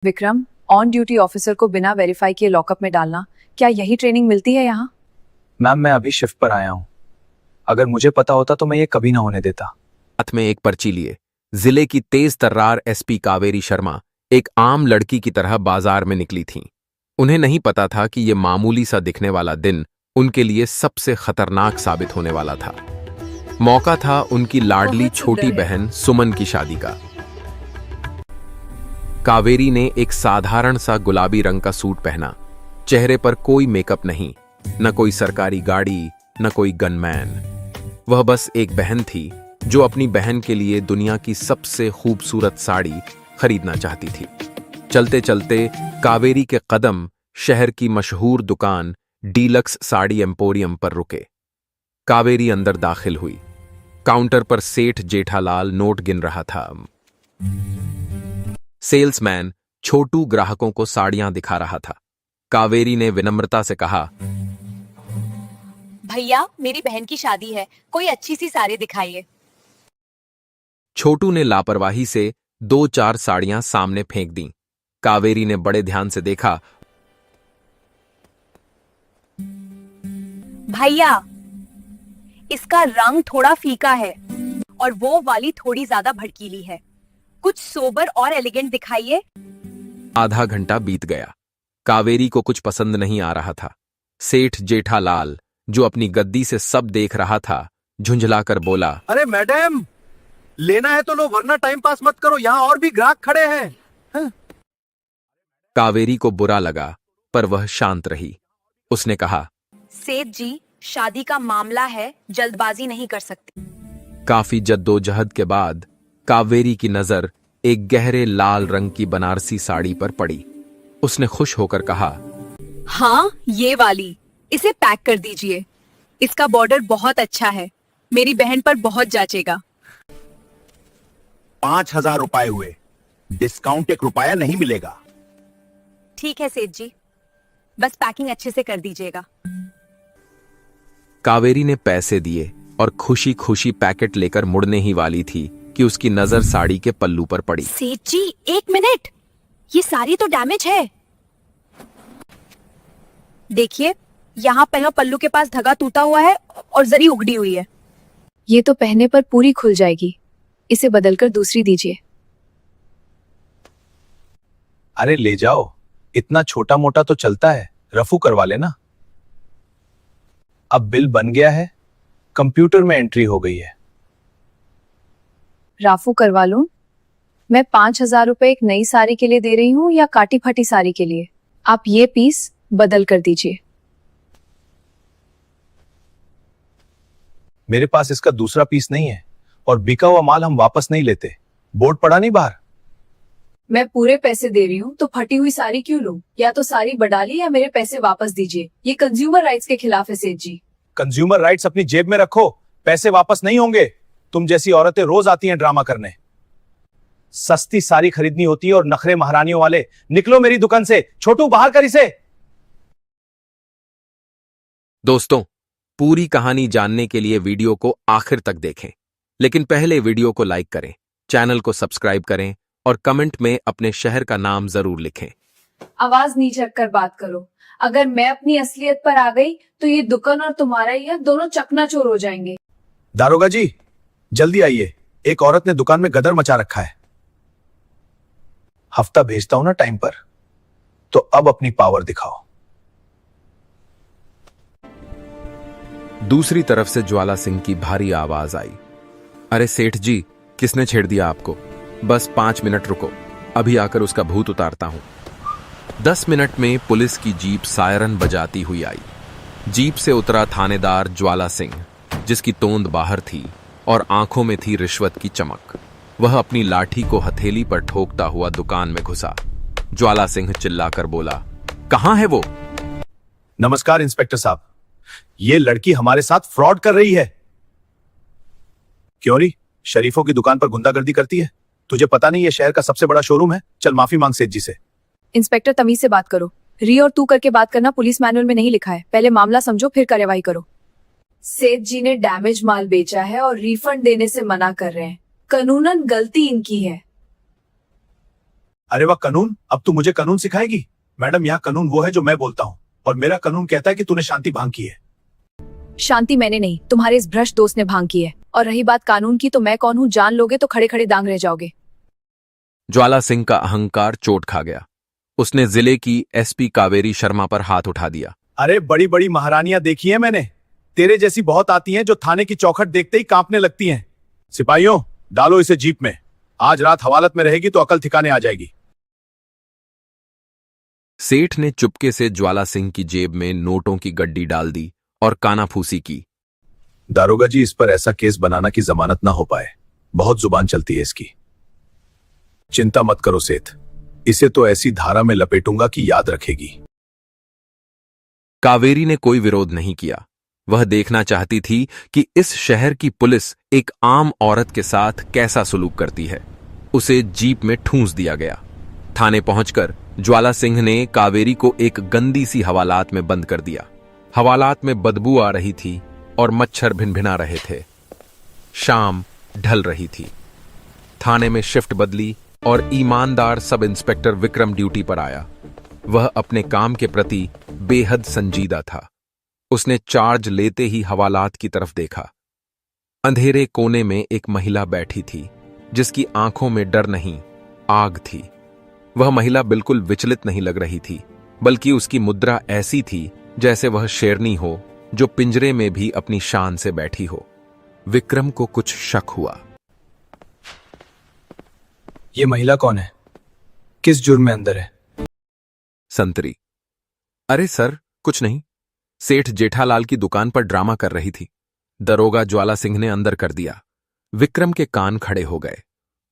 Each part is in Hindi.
विक्रम, ऑन ड्यूटी ऑफिसर को बिना वेरीफाई किए लॉकअप में डालना, क्या यही ट्रेनिंग मिलती है यहाँ? मैम, मैं अभी शिफ्ट पर आया हूँ। अगर मुझे पता होता तो मैं ये कभी ना होने देता। हाथ में एक पर्ची लिए जिले की तेज तर्रार एसपी कावेरी शर्मा एक आम लड़की की तरह बाजार में निकली थीं। उन्हें नहीं पता था कि ये मामूली सा दिखने वाला दिन उनके लिए सबसे खतरनाक साबित होने वाला था। मौका था उनकी लाडली छोटी बहन सुमन की शादी का। कावेरी ने एक साधारण सा गुलाबी रंग का सूट पहना, चेहरे पर कोई मेकअप नहीं, न कोई सरकारी गाड़ी, न कोई गनमैन। वह बस एक बहन थी जो अपनी बहन के लिए दुनिया की सबसे खूबसूरत साड़ी खरीदना चाहती थी। चलते चलते कावेरी के कदम शहर की मशहूर दुकान डीलक्स साड़ी एम्पोरियम पर रुके। कावेरी अंदर दाखिल हुई। काउंटर पर सेठ जेठालाल नोट गिन रहा था। सेल्समैन छोटू ग्राहकों को साड़ियां दिखा रहा था। कावेरी ने विनम्रता से कहा, भैया, मेरी बहन की शादी है, कोई अच्छी सी साड़ी दिखाइए। छोटू ने लापरवाही से 2-4 साड़ियां सामने फेंक दी। कावेरी ने बड़े ध्यान से देखा। भैया, इसका रंग थोड़ा फीका है और वो वाली थोड़ी ज्यादा भड़कीली है, कुछ सोबर और एलिगेंट दिखाइए। आधा घंटा बीत गया। कावेरी को कुछ पसंद नहीं आ रहा था। सेठ जेठालाल, जो अपनी गद्दी से सब देख रहा था, झुंझलाकर बोला, अरे मैडम, लेना है तो लो, वरना टाइम पास मत करो, यहाँ और भी ग्राहक खड़े हैं। कावेरी को बुरा लगा, पर वह शांत रही। उसने कहा, सेठ जी, शादी का मामला है, जल्दबाजी नहीं कर सकती। काफी जद्दोजहद के बाद कावेरी की नजर एक गहरे लाल रंग की बनारसी साड़ी पर पड़ी। उसने खुश होकर कहा, हाँ, ये वाली, इसे पैक कर दीजिए। इसका बॉर्डर बहुत अच्छा है, मेरी बहन पर बहुत जाचेगा। 5,000 रुपए हुए, डिस्काउंट 1 रुपया नहीं मिलेगा। ठीक है सेठ जी, बस पैकिंग अच्छे से कर दीजिएगा। कावेरी ने पैसे दिए और खुशी खुशी पैकेट लेकर मुड़ने ही वाली थी कि उसकी नजर साड़ी के पल्लू पर पड़ी। सेठ जी, 1 मिनट, ये साड़ी तो डैमेज है। देखिए, यहाँ पहले पल्लू के पास धागा टूटा हुआ है और जरी उगड़ी हुई है। ये तो पहनने पर पूरी खुल जाएगी, इसे बदलकर दूसरी दीजिए। अरे ले जाओ, इतना छोटा मोटा तो चलता है, रफू करवा लेना। अब बिल बन गया है, कंप्यूटर में एंट्री हो गई है। राफू करवा लूं? मैं 5,000 रुपए एक नई साड़ी के लिए दे रही हूँ या काटी फटी साड़ी के लिए? आप ये पीस बदल कर दीजिए। मेरे पास इसका दूसरा पीस नहीं है और बिका हुआ माल हम वापस नहीं लेते। बोर्ड पड़ा नहीं बाहर? मैं पूरे पैसे दे रही हूँ तो फटी हुई साड़ी क्यों लूं? या तो साड़ी बडाली या मेरे पैसे वापस दीजिए। ये कंज्यूमर राइट्स के खिलाफ है सेठ जी। कंज्यूमर राइट्स अपनी जेब में रखो, पैसे वापस नहीं होंगे। तुम जैसी औरतें रोज आती हैं ड्रामा करने। सस्ती साड़ी खरीदनी होती है और नखरे महारानियों वाले। निकलो मेरी दुकान से। छोटू, बाहर कर इसे। दोस्तों, पूरी कहानी जानने के लिए वीडियो को आखिर तक देखें, लेकिन पहले वीडियो को लाइक करें, चैनल को सब्सक्राइब करें और कमेंट में अपने शहर का नाम जरूर लिखें। आवाज नीचे रखकर बात करो। अगर मैं अपनी असलियत पर आ गई तो ये दुकान और तुम्हारा यह दोनों चकनाचूर हो जाएंगे। दारोगा जी, जल्दी आइए, एक औरत ने दुकान में गदर मचा रखा है। हफ्ता भेजता हूं ना टाइम पर, तो अब अपनी पावर दिखाओ। दूसरी तरफ से ज्वाला सिंह की भारी आवाज आई, अरे सेठ जी, किसने छेड़ दिया आपको? बस 5 मिनट रुको, अभी आकर उसका भूत उतारता हूं। 10 मिनट में पुलिस की जीप सायरन बजाती हुई आई। जीप से उतरा थानेदार ज्वाला सिंह, जिसकी तोंद बाहर थी और आंखों में थी रिश्वत की चमक। वह अपनी लाठी को हथेली पर ठोकता हुआ दुकान में घुसा। ज्वाला सिंह चिल्लाकर बोला, कहां है वो? नमस्कार इंस्पेक्टर साहब, ये लड़की हमारे साथ फ्रॉड कर रही है। क्यों री, शरीफों की दुकान पर गुंडागर्दी करती है? तुझे पता नहीं ये शहर का सबसे बड़ा शोरूम है? चल माफी मांग सेठ जी से। इंस्पेक्टर, तमीज से बात करो। री और तू करके बात करना पुलिस मैनुअल में नहीं लिखा है। पहले मामला समझो, फिर कार्यवाही करो। सेठ जी ने डैमेज माल बेचा है और रिफंड देने से मना कर रहे हैं। कानूनन गलती इनकी है। अरे वाह कानून, अब तू मुझे कानून सिखाएगी? मैडम यहाँ कानून वो है जो मैं बोलता हूँ, और मेरा कानून कहता है कि तूने शांति भंग की है। शांति मैंने नहीं, तुम्हारे इस भ्रष्ट दोस्त ने भांग की है। और रही बात कानून की, तो मैं कौन हूँ जान लोगे तो खड़े खड़े दांग रह जाओगे। ज्वाला सिंह का अहंकार चोट खा गया। उसने जिले की एसपी कावेरी शर्मा पर हाथ उठा दिया। अरे बड़ी बड़ी महारानियां देखी है मैंने, तेरे जैसी बहुत आती हैं जो थाने की चौखट देखते ही कांपने लगती हैं। सिपाहियों, डालो इसे जीप में, आज रात हवालत में रहेगी तो अकल ठिकाने आ जाएगी। सेठ ने चुपके से ज्वाला सिंह की जेब में नोटों की गड्डी डाल दी और कानाफूसी की। दारोगा जी, इस पर ऐसा केस बनाना कि जमानत ना हो पाए, बहुत जुबान चलती है इसकी। चिंता मत करो सेठ, इसे तो ऐसी धारा में लपेटूंगा कि याद रखेगी। कावेरी ने कोई विरोध नहीं किया। वह देखना चाहती थी कि इस शहर की पुलिस एक आम औरत के साथ कैसा सलूक करती है। उसे जीप में ठूंस दिया गया। थाने पहुंचकर ज्वाला सिंह ने कावेरी को एक गंदी सी हवालात में बंद कर दिया। हवालात में बदबू आ रही थी और मच्छर भिनभिना रहे थे। शाम ढल रही थी। थाने में शिफ्ट बदली और ईमानदार सब इंस्पेक्टर विक्रम ड्यूटी पर आया। वह अपने काम के प्रति बेहद संजीदा था। उसने चार्ज लेते ही हवालात की तरफ देखा। अंधेरे कोने में एक महिला बैठी थी, जिसकी आंखों में डर नहीं, आग थी। वह महिला बिल्कुल विचलित नहीं लग रही थी, बल्कि उसकी मुद्रा ऐसी थी जैसे वह शेरनी हो जो पिंजरे में भी अपनी शान से बैठी हो। विक्रम को कुछ शक हुआ। ये महिला कौन है? किस जुर्म में अंदर है? संतरी। अरे सर, कुछ नहीं। सेठ जेठालाल की दुकान पर ड्रामा कर रही थी। दरोगा ज्वाला सिंह ने अंदर कर दिया। विक्रम के कान खड़े हो गए।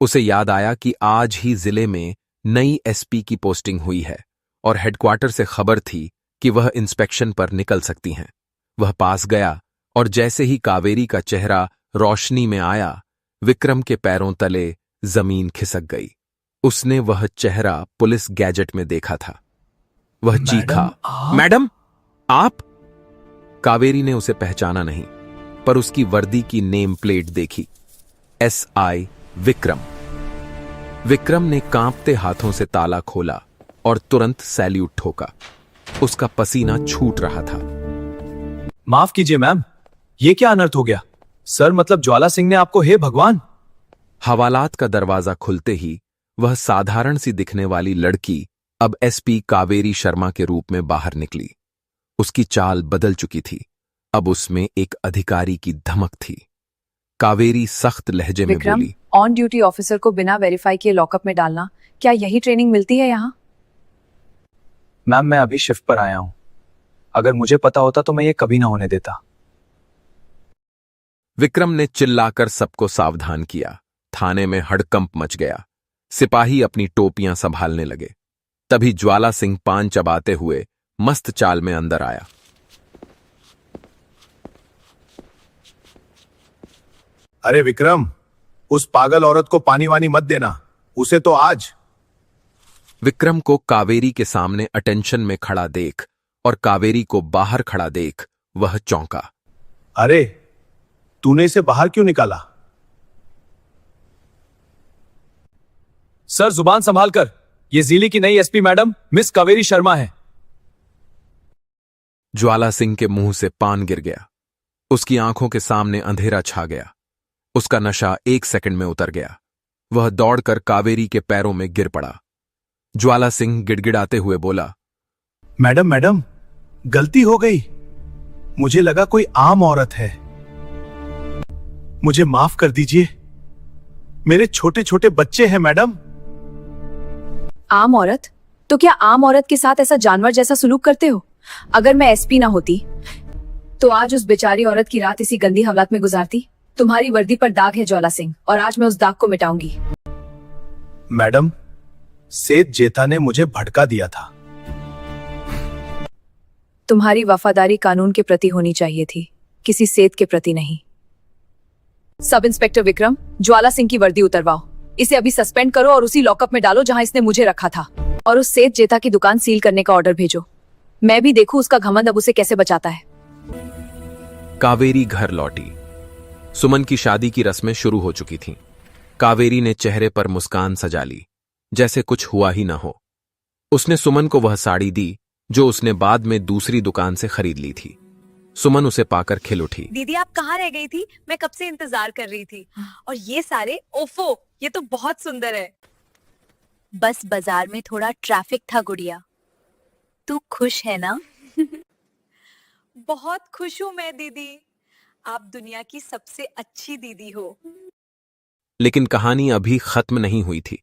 उसे याद आया कि आज ही जिले में नई एसपी की पोस्टिंग हुई है और हेडक्वार्टर से खबर थी कि वह इंस्पेक्शन पर निकल सकती हैं। वह पास गया और जैसे ही कावेरी का चेहरा रोशनी में आया, विक्रम के पैरों तले जमीन खिसक गई। उसने वह चेहरा पुलिस गैजेट में देखा था। वह चीखा, मैडम आप? कावेरी ने उसे पहचाना नहीं, पर उसकी वर्दी की नेम प्लेट देखी, SI विक्रम। विक्रम ने कांपते हाथों से ताला खोला और तुरंत सैल्यूट ठोका। उसका पसीना छूट रहा था। माफ कीजिए मैम, ये क्या अनर्थ हो गया? सर, मतलब ज्वाला सिंह ने आपको, हे भगवान! हवालात का दरवाजा खुलते ही वह साधारण सी दिखने वाली लड़की अब एसपी कावेरी शर्मा के रूप में बाहर निकली। उसकी चाल बदल चुकी थी। अब उसमें एक अधिकारी की धमक थी। कावेरी सख्त लहजे में विक्रम, बोली, ऑन ड्यूटी ऑफिसर को बिना वेरीफाई किए लॉकअप में डालना, क्या यही ट्रेनिंग मिलती है यहाँ? मैम, मैं अभी शिफ्ट पर आया हूं। अगर मुझे पता होता तो मैं ये कभी ना होने देता। विक्रम ने चिल्लाकर सबको सावधान किया। थाने में हड़कंप मच गया। सिपाही अपनी टोपियां संभालने लगे। तभी ज्वाला सिंह पान चबाते हुए मस्त चाल में अंदर आया। अरे विक्रम, उस पागल औरत को पानी वानी मत देना, उसे तो आज। विक्रम को कावेरी के सामने अटेंशन में खड़ा देख और कावेरी को बाहर खड़ा देख वह चौंका। अरे, तूने इसे बाहर क्यों निकाला? सर, जुबान संभाल कर, ये जिले की नई SP madam miss Kaveri Sharma है। ज्वाला सिंह के मुंह से पान गिर गया। उसकी आंखों के सामने अंधेरा छा गया। उसका नशा 1 सेकंड में उतर गया। वह दौड़कर कावेरी के पैरों में गिर पड़ा। ज्वाला सिंह गिड़गिड़ाते हुए बोला, मैडम मैडम, गलती हो गई, मुझे लगा कोई आम औरत है, मुझे माफ कर दीजिए, मेरे छोटे छोटे बच्चे हैं मैडम। आम औरत? तो क्या आम औरत के साथ ऐसा जानवर जैसा सलूक करते हो? अगर मैं एसपी ना होती तो आज उस बेचारी औरत की रात इसी गंदी हालात में गुजारती। तुम्हारी वर्दी पर दाग है ज्वाला सिंह, और आज मैं उस दाग को मिटाऊंगी। मैडम, सेठ जेठा ने मुझे भड़का दिया था। तुम्हारी वफादारी कानून के प्रति होनी चाहिए थी, किसी सेठ के प्रति नहीं। सब इंस्पेक्टर विक्रम, ज्वाला सिंह की वर्दी उतरवाओ। इसे अभी सस्पेंड करो और उसी लॉकअप में डालो जहां इसने मुझे रखा था। और उस सेठ जेठा की दुकान सील करने का ऑर्डर भेजो। मैं भी देखूं उसका घमंड अब उसे कैसे बचाता है। कावेरी घर लौटी। सुमन की शादी की रस्में शुरू हो चुकी थीं। कावेरी ने चेहरे पर मुस्कान सजा ली। जैसे कुछ हुआ ही ना हो। उसने सुमन को वह साड़ी दी जो उसने बाद में दूसरी दुकान से खरीद ली थी। सुमन उसे पाकर खिल उठी। दीदी आप कहाँ रह गई थी? मैं कब से इंतजार कर रही थी। और ये सारे, ओफो, ये तो बहुत सुंदर है। बस बाजार में थोड़ा ट्रैफिक था गुड़िया। तू खुश है ना? बहुत खुश हूँ मैं दीदी। आप दुनिया की सबसे अच्छी दीदी हो। लेकिन कहानी अभी खत्म नहीं हुई थी।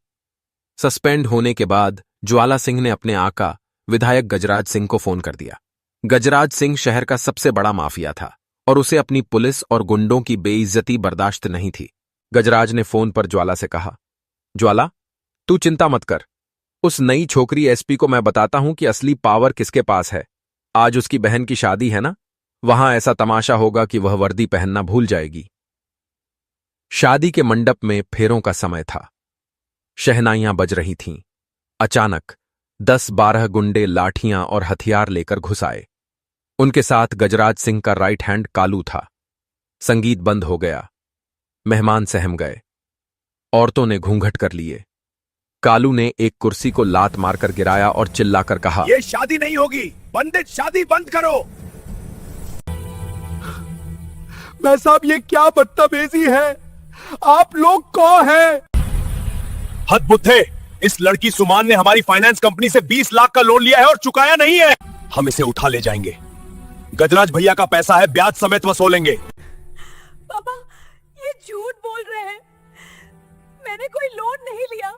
सस्पेंड होने के बाद ज्वाला सिंह ने अपने आका विधायक गजराज सिंह को फोन कर दिया। गजराज सिंह शहर का सबसे बड़ा माफिया था और उसे अपनी पुलिस और गुंडों की बेइज्जती बर्दाश्त नहीं थी। गजराज ने फोन पर ज्वाला से कहा, ज्वाला, तू चिंता मत कर। उस नई छोकरी एसपी को मैं बताता हूं कि असली पावर किसके पास है। आज उसकी बहन की शादी है ना, वहां ऐसा तमाशा होगा कि वह वर्दी पहनना भूल जाएगी। शादी के मंडप में फेरों का समय था। शहनाइयां बज रही थीं। अचानक 10-12 गुंडे लाठियां और हथियार लेकर घुस आए। उनके साथ गजराज सिंह का राइट हैंड कालू था। संगीत बंद हो गया। मेहमान सहम गए। औरतों ने घूंघट कर लिए। कालू ने एक कुर्सी को लात मारकर गिराया और चिल्लाकर कहा, ये शादी नहीं होगी, पंडित शादी बंद करो। मैं साहब ये क्या बदतमीजी है? आप लोग कौन हैं? हद बुद्धे, इस लड़की सुमान ने हमारी फाइनेंस कंपनी से 20 लाख का लोन लिया है और चुकाया नहीं है। हम इसे उठा ले जाएंगे। गजराज भैया का पैसा है, ब्याज समेत वसूलेंगे। पापा ये झूठ बोल रहे हैं। मैंने कोई लोन नहीं लिया।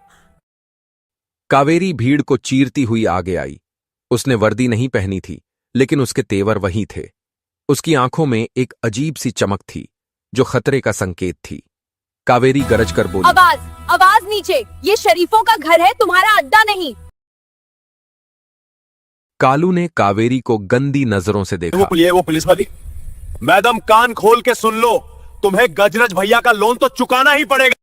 कावेरी भीड़ को चीरती हुई आगे आई। उसने वर्दी नहीं पहनी थी, लेकिन उसके तेवर वही थे। उसकी आंखों में एक अजीब सी चमक थी जो खतरे का संकेत थी। कावेरी गरज कर बोली, आवाज आवाज नीचे, ये शरीफों का घर है, तुम्हारा अड्डा नहीं। कालू ने कावेरी को गंदी नजरों से देखा। वो पुलिस वाली। मैडम कान खोल के सुन लो, तुम्हें गजराज भैया का लोन तो चुकाना ही पड़ेगा।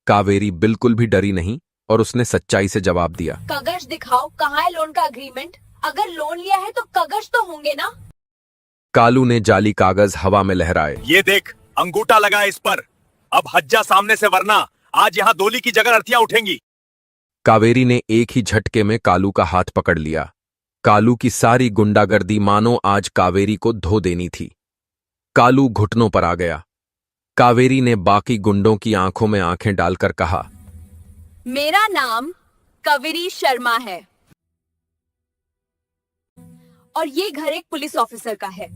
कावेरी बिल्कुल भी डरी नहीं और उसने सच्चाई से जवाब दिया, कागज दिखाओ, कहाँ है लोन का अग्रीमेंट? अगर लोन लिया है तो कागज तो होंगे ना। कालू ने जाली कागज हवा में लहराए। ये देख, अंगूठा लगा है इस पर। अब हज्जा सामने से, वरना आज यहाँ दोली की जगह अर्थियां उठेंगी। कावेरी ने एक ही झटके में कालू का हाथ पकड़ लिया। कालू की सारी गुंडागर्दी मानो आज कावेरी को धो देनी थी। कालू घुटनों पर आ गया। कावेरी ने बाकी गुंडों की आंखों में आंखें डालकर कहा, मेरा नाम कावेरी शर्मा है और ये घर एक पुलिस ऑफिसर का है।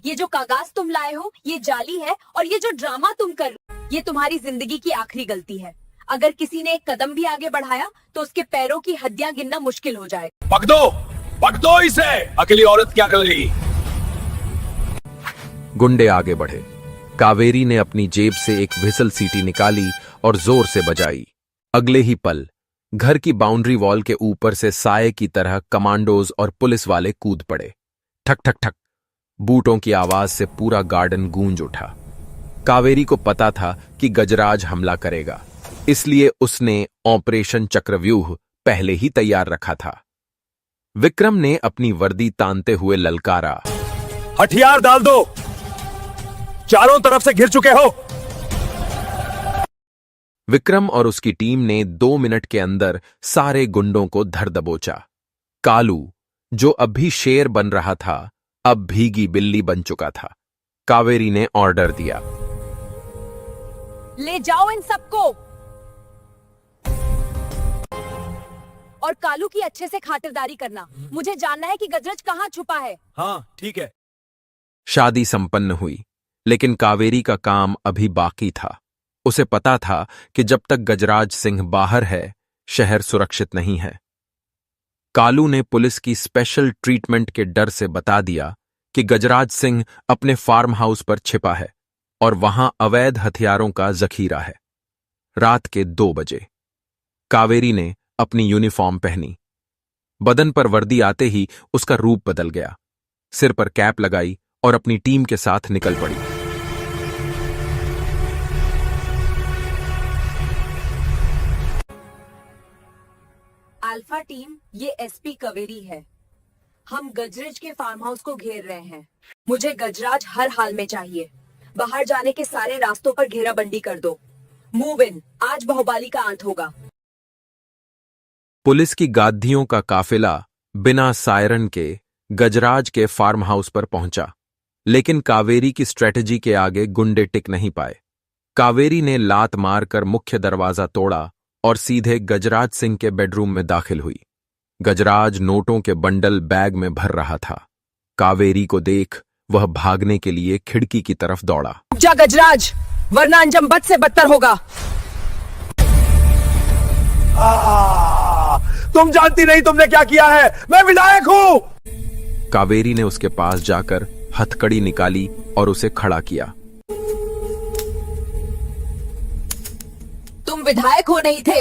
ये जो कागज तुम लाए हो ये जाली है और ये जो ड्रामा तुम कर रहे हो ये तुम्हारी जिंदगी की आखिरी गलती है। अगर किसी ने एक कदम भी आगे बढ़ाया तो उसके पैरों की हड्डियां गिनना मुश्किल हो जाए। पक दो इसे। अकेली औरत क्या कर रही? गुंडे आगे बढ़े। कावेरी ने अपनी जेब से एक व्हिसल सीटी निकाली और जोर से बजाई। अगले ही पल घर की बाउंड्री वॉल के ऊपर से साये की तरह कमांडोज और पुलिस वाले कूद पड़े। ठक ठक ठक बूटों की आवाज से पूरा गार्डन गूंज उठा। कावेरी को पता था कि गजराज हमला करेगा, इसलिए उसने ऑपरेशन चक्रव्यूह पहले ही तैयार रखा था। विक्रम ने अपनी वर्दी तानते हुए ललकारा, हथियार डाल दो, चारों तरफ से घिर चुके हो। विक्रम और उसकी टीम ने 2 मिनट के अंदर सारे गुंडों को धर दबोचा। कालू, जो अब भी शेर बन रहा था, अब भीगी बिल्ली बन चुका था। कावेरी ने ऑर्डर दिया, ले जाओ इन सबको और कालू की अच्छे से खातिरदारी करना। मुझे जानना है कि गजराज कहाँ छुपा है। हाँ ठीक है। शादी संपन्न हुई, लेकिन कावेरी का काम अभी बाकी था। उसे पता था कि जब तक गजराज सिंह बाहर है, शहर सुरक्षित नहीं है। कालू ने पुलिस की स्पेशल ट्रीटमेंट के डर से बता दिया कि गजराज सिंह अपने फार्म हाउस पर छिपा है और वहां अवैध हथियारों का जखीरा है। रात के 2 बजे कावेरी ने अपनी यूनिफॉर्म पहनी। बदन पर वर्दी आते ही उसका रूप बदल गया। सिर पर कैप लगाई और अपनी टीम के साथ निकल पड़ी। अल्फा टीम, ये एसपी कावेरी है। हम गजराज के फार्म हाउस को घेर रहे हैं। मुझे गजराज हर हाल में चाहिए। बाहर जाने के सारे रास्तों पर घेराबंदी कर दो। मूव इन, आज बाहुबली का अंत होगा। पुलिस की गाद्दियों का काफिला बिना सायरन के गजराज के फार्म हाउस पर पहुंचा, लेकिन कावेरी की स्ट्रेटजी के आगे गुंडे टिक नहीं पाए। कावेरी ने लात मारकर मुख्य दरवाजा तोड़ा और सीधे गजराज सिंह के बेडरूम में दाखिल हुई। गजराज नोटों के बंडल बैग में भर रहा था। कावेरी को देख वह भागने के लिए खिड़की की तरफ दौड़ा। जा गजराज, वरना अंजाम बद से बदतर होगा। तुम जानती नहीं तुमने क्या किया है, मैं विधायक हूं। कावेरी ने उसके पास जाकर हथकड़ी निकाली और उसे खड़ा किया। तुम विधायक हो नहीं थे।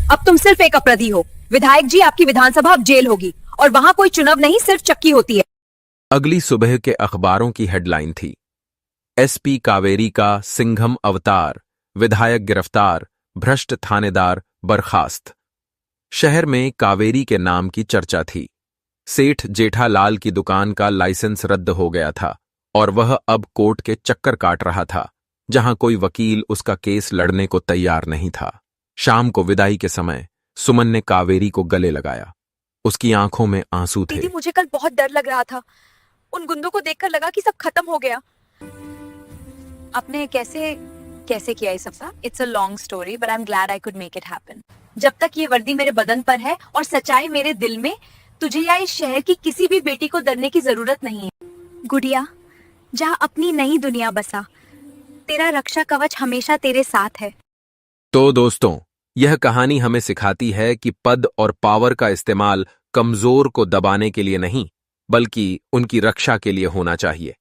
अब तुम सिर्फ एक अपराधी हो। विधायक जी, आपकी विधानसभा अब जेल होगी और वहां कोई चुनाव नहीं, सिर्फ चक्की होती है। अगली सुबह के अखबारों की हेडलाइन थी, एसपी कावेरी का सिंघम अवतार, विधायक गिरफ्तार, भ्रष्ट थानेदार बर्खास्त। शहर में कावेरी के नाम की चर्चा थी। सेठ जेठालाल की दुकान का लाइसेंस रद्द हो गया था और वह अब कोर्ट के चक्कर काट रहा था, जहां कोई वकील उसका केस लड़ने को तैयार नहीं था। शाम को विदाई के समय सुमन ने कावेरी को गले लगाया। उसकी आंखों में आंसू थे। दीदी, मुझे कल बहुत डर लग रहा था। उन गुंडों को देखकर लगा कि सब खत्म हो गया। आपने कैसे कैसे किया ये सब? It's a long story but I am glad I could make it happen. जब तक ये वर्दी मेरे बदन पर है और सच्चाई मेरे दिल में, तुझे या इस शहर की किसी भी बेटी को डरने की जरूरत नहीं है। गुड़िया, जा अपनी नई दुनिया बसा। तेरा रक्षा कवच हमेशा तेरे साथ है। तो दोस्तों, यह कहानी हमें सिखाती है कि पद और पावर का इस्तेमाल कमजोर को दबाने के लिए नहीं, बल्कि उनकी रक्षा के लिए होना चाहिए।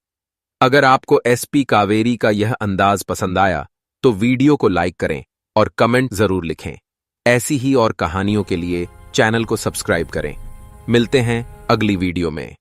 अगर आपको एसपी कावेरी का यह अंदाज पसंद आया तो वीडियो को लाइक करें और कमेंट जरूर लिखें। ऐसी ही और कहानियों के लिए चैनल को सब्सक्राइब करें। मिलते हैं अगली वीडियो में।